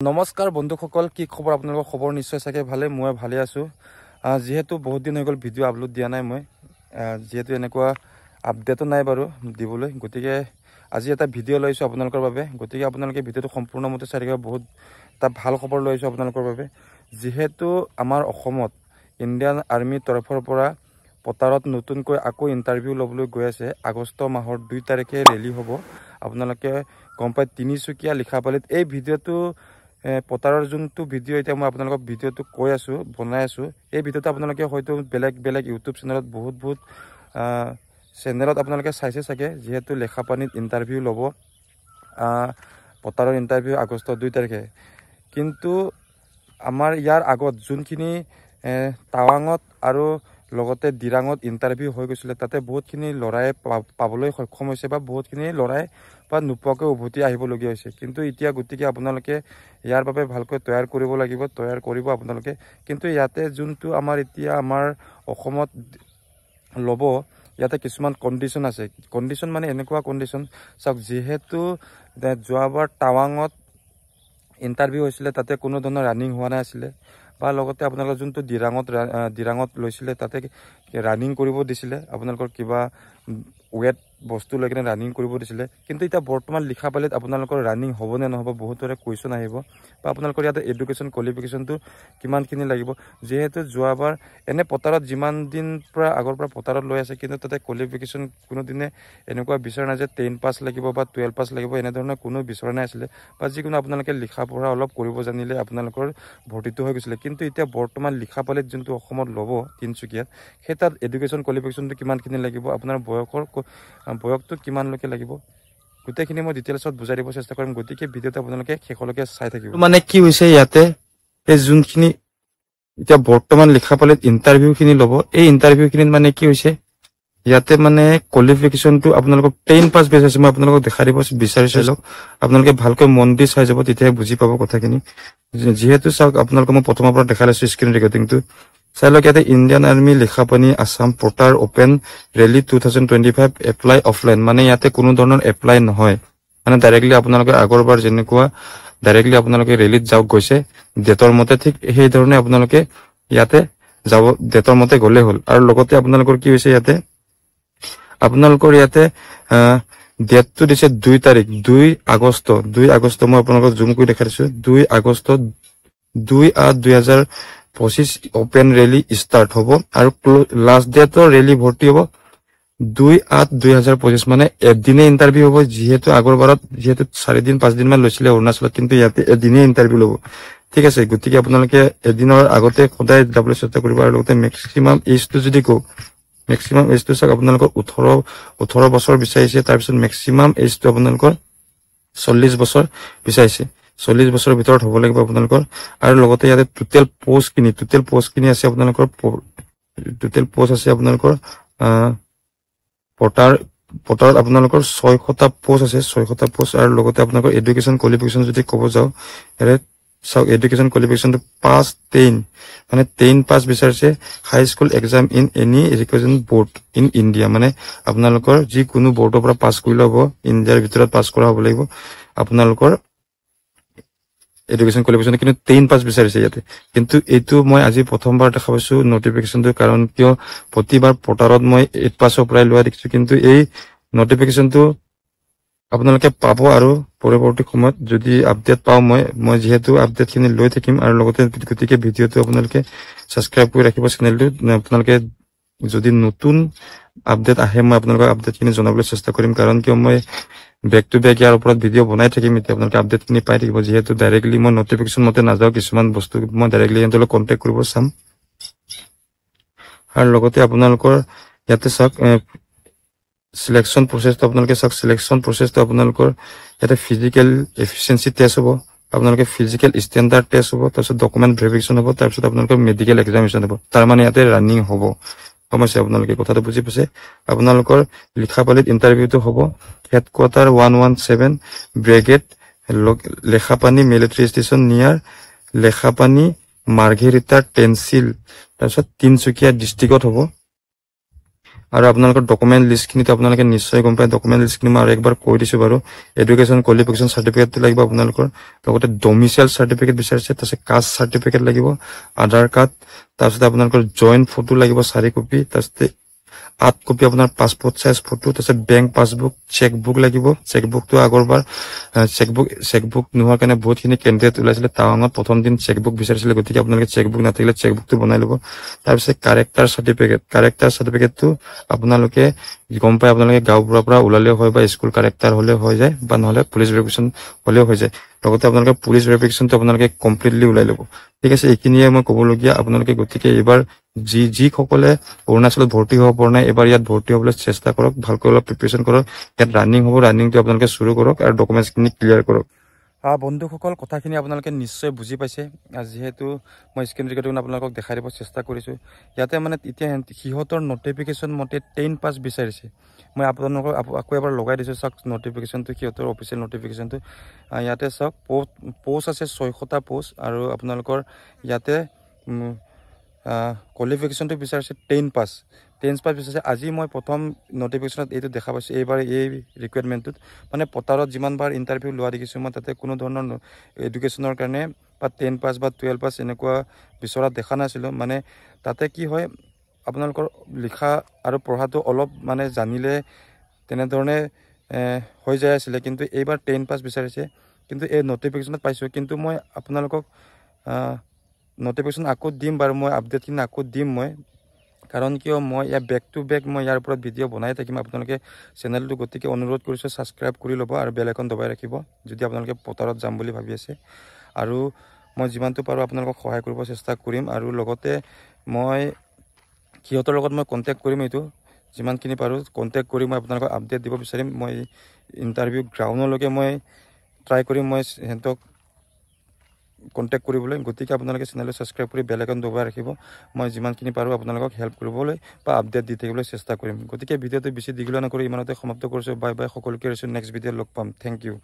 নমস্কাৰ বন্ধুসকল, কি খবৰ? আপোনালোকৰ খবৰ নিশ্চয় চাগে ভালে। মই ভালে আছোঁ। যিহেতু বহুত দিন হৈ গ'ল ভিডিঅ' আপলোড দিয়া নাই মই, যিহেতু এনেকুৱা আপডেটো নাই বাৰু দিবলৈ, গতিকে আজি এটা ভিডিঅ' লৈছোঁ আপোনালোকৰ বাবে। গতিকে আপোনালোকে ভিডিঅ'টো সম্পূৰ্ণমতে চাই থাকিব। বহুত এটা ভাল খবৰ লৈছোঁ আপোনালোকৰ বাবে। যিহেতু আমাৰ অসমত ইণ্ডিয়ান আৰ্মিৰ তৰফৰ পৰা পতাৰত নতুনকৈ আকৌ ইণ্টাৰভিউ ল'বলৈ গৈ আছে। আগষ্ট মাহৰ 2 তাৰিখে ৰেলী হ'ব। আপোনালোকে গম পায়, তিনিচুকীয়া লিখাপালিত। এই ভিডিঅ'টো পতাৰৰ যোনটো ভিডিঅ' এতিয়া মই আপোনালোকক ভিডিঅ'টো কৈ আছোঁ, বনাই আছোঁ। এই ভিডিঅ'টো আপোনালোকে হয়তো বেলেগ ইউটিউব চেনেলত বহুত চেনেলত আপোনালোকে চাইছে চাগে। যিহেতু লেখাপানীত ইণ্টাৰভিউ ল'ব, পতাৰৰ ইণ্টাৰভিউ আগষ্ট 2 তাৰিখে। কিন্তু আমাৰ ইয়াৰ আগত যোনখিনি টাৱাঙত আৰু লগতে ডিৰাঙত ইণ্টাৰভিউ হৈ গৈছিলে, তাতে বহুতখিনি ল'ৰাই পাবলৈ সক্ষম হৈছে বা বহুতখিনি ল'ৰাই বা নোপোৱাকৈ উভতি আহিবলগীয়া হৈছে। কিন্তু এতিয়া গতিকে আপোনালোকে ইয়াৰ বাবে ভালকৈ তৈয়াৰ কৰিব লাগিব, তৈয়াৰ কৰিব আপোনালোকে। কিন্তু ইয়াতে যোনটো এতিয়া আমাৰ অসমত ল'ব, ইয়াতে কিছুমান কণ্ডিশ্যন আছে। কণ্ডিশ্যন মানে এনেকুৱা কণ্ডিশ্যন, চাওক, যিহেতু যোৱাবাৰ টাৱাঙত ইণ্টাৰভিউ হৈছিলে, তাতে কোনো ধৰণৰ ৰানিং হোৱা নাছিলে, বা লগতে আপোনালোকৰ যোনটো ডিৰাঙত লৈছিলে, তাতে ৰানিং কৰিব দিছিলে। আপোনালোকৰ কিবা ৱেট বস্তু লৈ কিনে ৰানিং কৰিব দিছিলে। কিন্তু এতিয়া বৰ্তমান লিখাপালিত আপোনালোকৰ ৰানিং হ'ব নে নহ'ব, বহুতৰে কুৱেশ্যন আহিব। বা আপোনালোকৰ ইয়াতে এডুকেশ্যন কোৱালিফিকেশ্যনটো কিমানখিনি লাগিব। যিহেতু যোৱাবাৰ এনে পতাৰত যিমান দিন আগৰ পৰা পতাৰত লৈ আছে, কিন্তু তাতে কোৱালিফিকেশ্যন কোনোদিনে এনেকুৱা বিচৰা নাই যে 10 পাছ লাগিব বা 12 পাছ লাগিব, এনেধৰণৰ কোনো বিচৰা নাই আছিলে। বা যিকোনো আপোনালোকে লিখা পঢ়া অলপ কৰিব জানিলে আপোনালোকৰ ভৰ্তিটো হৈ গৈছিলে। কিন্তু এতিয়া বৰ্তমান লিখাপালিত যোনটো অসমত ল'ব তিনিচুকীয়াত, সেই তাত এডুকেশ্যন কোৱালিফিকেশ্যনটো কিমানখিনি লাগিব, আপোনাৰ বয়সটো কিমানলৈকে লাগিব, গোটেইখিনি মই ডিটেইলছত বুজাই দিব চেষ্টা কৰিম। গতিকে ভিডিঅ'টো আপোনালোকে শেষলৈকে চাই থাকিব। মানে কি হৈছে, ইয়াতে এই যোনখিনি এতিয়া বৰ্তমান লিখাপালিত ইণ্টাৰভিউখিনি ল'ব, এই ইণ্টাৰভিউখিনিত মানে কি হৈছে, ইয়াতে মানে কোৱালিফিকেশ্যনটো আপোনালোকক 10 পাছ বিচাৰিছে। মই আপোনালোকক দেখাই দিব বিচাৰিছোঁ। আপোনালোকে ভালকৈ মন দি চাই যাব, তেতিয়াহে বুজি পাব কথাখিনি। যিহেতু চাওক, আপোনালোকক মই প্ৰথমৰ পৰা দেখাই লৈছোঁ স্ক্ৰীন ৰেকৰ্ডিংটো। চাই লওক, ইয়াতে Indian army Lekhapani Assam porter open rally 2025 apply offline. মানে ইয়াতে কোনো ধৰণৰ এপ্লাই নহয়, মানে ডাইৰেক্টলি আপোনালোকে আগৰবাৰ যেনেকুৱা ডাইৰেক্টলি আপোনালোকে ৰেলীত যাওক গৈছে ডেটৰ মতে, ঠিক সেই ধৰণে আপোনালোকে ইয়াতে যাব, ডেটৰ মতে গ'লে হ'ল। আৰু লগতে আপোনালোকৰ কি হৈছে, আপোনালোকৰ ইয়াতে ডেটটো দিছে 2 তাৰিখ, 2 আগষ্ট। মই আপোনালোকক জুম কৰি দেখাই দিছোঁ। 2 আগষ্ট 2/8/2025 অপেন ৰেলী ষ্টাৰ্ট হ'ব। আৰু লাষ্ট ডেটৰ ৰেলী ভৰ্তি হ'ব 2/8/2025, মানে এদিনে ইণ্টাৰভিউ হ'ব। যিহেতু আগৰবাৰত 4 দিন 5 দিন মান লৈছিলে অৰুণাচলত, কিন্তু ইয়াতে এদিনে ইণ্টাৰভিউ ল'ব। ঠিক আছে, গতিকে আপোনালোকে এদিনৰ আগতে সদায় যাবলৈ চেষ্টা কৰিব। আৰু লগতে মেক্সিমাম এইজটো যদি কওঁ, মেক্সিমাম এইজটো চাওক, আপোনালোকৰ 18 বছৰ বিচাৰিছে। তাৰপিছত মেক্সিমাম এইজটো আপোনালোকৰ 40 বছৰ বিচাৰিছে। 40 বছৰৰ ভিতৰত হ'ব লাগিব আপোনালোকৰ। আৰু লগতে ইয়াতে টোটেল পোষ্টখিনি আছে আপোনালোকৰ। টোটেল পোষ্ট আছে আপোনালোকৰ পটাৰত আপোনালোকৰ 600টা পোষ্ট আছে, 600টা পোষ্ট। আৰু লগতে আপোনালোকৰ এডুকেশ্যন কোৱালিফিকেশ্যন যদি ক'ব যাওঁ, চাওক, এডুকেশ্যন কোৱালিফিকেশ্যনটো পাছ 10, মানে 10 পাছ বিচাৰিছে। High school exam in any education board in India, মানে আপোনালোকৰ যিকোনো বৰ্ডৰ পৰা পাছ কৰি ল'ব, ইণ্ডিয়াৰ ভিতৰত পাছ কৰা হ'ব লাগিব আপোনালোকৰ এডুকেশ্যন কোৱালিফিকেশ্যন। কিন্তু 10 পাছ বিচাৰিছে ইয়াতে। কিন্তু এইটো মই আজি প্ৰথমবাৰ দেখা পাইছোঁ নটিফিকেশ্যনটো। কাৰণ কিয়, প্ৰতিবাৰ পৰ্টালত মই 8 পাছৰ পৰাই লোৱা দেখিছোঁ। কিন্তু এই নটিফিকেশ্যনটো আপোনালোকে পাব, আৰু পৰৱৰ্তী সময়ত যদি আপডেট পাওঁ মই যিহেতু আপডেটখিনি লৈ থাকিম। আৰু লগতে গতিকে ভিডিঅ'টো আপোনালোকে ছাবস্ক্ৰাইব কৰি ৰাখিব চেনেলটো। আপোনালোকে যদি নতুন আপডেট আহে, মই আপোনালোকক আপডেটখিনি জনাবলৈ চেষ্টা কৰিম। কাৰণ কিয়, মই বেক টু বেক ইয়াৰ ওপৰত ভিডিঅ' বনাই থাকিম। এতিয়া আপোনালোকে আপডেটখিনি পাই থাকিব। যিহেতু ডাইৰেক্টলি মই নটিফিকেশ্যন মতে নাযাওঁ, কিছুমান বস্তু মই ডাইৰেক্টলি সিহঁতৰ লগত কণ্টেক্ট কৰিব চাম। আৰু লগতে আপোনালোকৰ ইয়াতে চাওক, চিলেকশ্যন প্ৰচেছটো আপোনালোকে চাওক। চিলেকশ্যন প্ৰচেছটো আপোনালোকৰ ইয়াতে ফিজিকেল এফিচিয়েঞ্চি টেষ্ট হ'ব, আপোনালোকে ফিজিকেল ষ্টেণ্ডাৰ্ড টেষ্ট হ'ব, তাৰপিছত ডকুমেণ্ট ভেৰিফিকেশ্যন হ'ব, তাৰপিছত আপোনালোকৰ মেডিকেল এক্সামিনেশ্যন হ'ব। তাৰমানে ইয়াতে ৰানিং হ'ব। সমস্যা আপোনালোকে কথাটো বুজি পাইছে। আপোনালোকৰ লিখাপালিত ইণ্টাৰভিউটো হ'ব headquarter 117 brigade, Lekhapani military station নিয়াৰ লেখাপানী মাৰ্ঘেৰিটা টেনচিল, তাৰপিছত তিনচুকীয়া ডিষ্ট্ৰিক্টত হ'ব। আৰু আপোনালোকৰ ডকুমেণ্ট লিষ্টখিনিতো আপোনালোকে নিশ্চয় গম পায় ডকুমেণ্ট লিষ্টখিনি মই আৰু একবাৰ কৈ দিছোঁ বাৰু এডুকেশ্যন কোৱালিফিকেশ্যন চাৰ্টিফিকেটটো লাগিব আপোনালোকৰ লগতে ডমিচাইল চাৰ্টিফিকেট বিচাৰিছে তাৰপিছত কাষ্ট চাৰ্টিফিকেট লাগিব আধাৰ কাৰ্ড তাৰপিছত আপোনালোকৰ জইণ্ট ফটো লাগিব 4 কপি তাৰপিছত 8 কপি আপোনাৰ পাছপোৰ্ট সাইজ ফটো তাৰপিছত বেংক পাছবুক চেকবুক লাগিব চেকবুকটো আগৰবাৰ চেকবুক নোহোৱাৰ কাৰণে বহুতখিনি কেণ্ডিডেট ওলাইছিলে টাৱাঙত প্ৰথম দিন চেকবুক বিচাৰিছিলে গতিকে আপোনালোকে চেকবুক নাথাকিলে চেকবুকটো বনাই ল'ব তাৰপিছত কাৰেক্টাৰ চাৰ্টিফিকেটটো আপোনালোকে গম পাই আপোনালোকে গাঁওবোৰৰ পৰা ওলালেও হয় বা স্কুল কাৰেক্টাৰ হ'লেও হৈ যায় বা নহ'লে পুলিচ ভেৰিফিকেশ্যন হ'লেও হৈ যায় লগতে আপোনালোকে পুলিচ ভেৰিফিকেশ্যনটো আপোনালোকে কমপ্লিটলি ওলাই ল'ব ঠিক আছে এইখিনিয়ে মই ক'বলগীয়া আপোনালোকে গতিকে এইবাৰ যিসকলে অৰুণাচলত ভৰ্তি হ'ব পৰা নাই এবাৰ ইয়াত ভৰ্তি হ'বলৈ চেষ্টা কৰক ভালকৈ অলপ প্ৰিপেৰেশ্যন কৰক ইয়াত ৰানিং হ'ব ৰানিংটো আপোনালোকে চুৰু কৰক আৰু ডকুমেণ্টছখিনি ক্লিয়াৰ কৰক বন্ধুসকল কথাখিনি আপোনালোকে নিশ্চয় বুজি পাইছে যিহেতু মই স্ক্ৰীন ৰেকৰ্ডিং আপোনালোকক দেখাই দিব চেষ্টা কৰিছোঁ ইয়াতে মানে এতিয়া সিহঁতৰ নটিফিকেশ্যন মতে 10 পাছ বিচাৰিছে মই আপোনালোকক আকৌ এবাৰ লগাই দিছোঁ চাওক নটিফিকেশ্যনটো সিহঁতৰ অফিচিয়েল নটিফিকেশ্যনটো ইয়াতে চাওক পোষ্ট আছে 600টা পোষ্ট আৰু আপোনালোকৰ ইয়াতে কোৱালিফিকেশ্যনটো বিচাৰিছে 10 পাছ বিচাৰিছে আজি মই প্ৰথম নটিফিকেশ্যনত এইটো দেখা পাইছোঁ এইবাৰ এই ৰিকুৱাৰমেণ্টটোত মানে পটাৰত যিমানবাৰ ইণ্টাৰভিউ লোৱা দেখিছোঁ মই তাতে কোনো ধৰণৰ এডুকেশ্যনৰ কাৰণে বা 10 পাছ বা 12 পাছ এনেকুৱা বিচৰা দেখা নাছিলোঁ মানে তাতে কি হয় আপোনালোকৰ লিখা আৰু পঢ়াটো অলপ মানে জানিলে তেনেধৰণে হৈ যায় আছিলে কিন্তু এইবাৰ 10 পাছ বিচাৰিছে কিন্তু এই নটিফিকেশ্যনত পাইছোঁ কিন্তু মই আপোনালোকক নটিফিকেশ্যন আকৌ দিম বাৰু মই আপডেটখিনি আকৌ দিম মই কাৰণ কিয় মই ইয়াৰ বেক টু বেক মই ইয়াৰ ওপৰত ভিডিঅ' বনাই থাকিম আপোনালোকে চেনেলটো গতিকে অনুৰোধ কৰিছোঁ ছাবস্ক্ৰাইব কৰি ল'ব আৰু বেল আইকন দবাই ৰাখিব যদি আপোনালোকে পটাৰত যাম বুলি ভাবি আছে আৰু মই যিমানটো পাৰোঁ আপোনালোকক সহায় কৰিব চেষ্টা কৰিম আৰু লগতে মই সিহঁতৰ লগত মই কণ্টেক্ট কৰিম এইটো যিমানখিনি পাৰোঁ কণ্টেক্ট কৰি মই আপোনালোকক আপডেট দিব বিচাৰিম মই ইণ্টাৰভিউ গ্ৰাউণ্ডলৈকে মই ট্ৰাই কৰিম মই সিহঁতক কণ্টেক্ট কৰিবলৈ গতিকে আপোনালোকে চেনেলটো ছাবস্ক্ৰাইব কৰি বেল আইকন দবাই ৰাখিব মই যিমানখিনি পাৰোঁ আপোনালোকক হেল্প কৰিবলৈ বা আপডেট দি থাকিবলৈ চেষ্টা কৰিম গতিকে ভিডিঅ'টো বেছি দীঘলীয়া নকৰি ইমানতে সমাপ্ত কৰিছোঁ বাই বাই সকলোকে নেক্সট ভিডিঅ'ত লগ পাম থেংক ইউ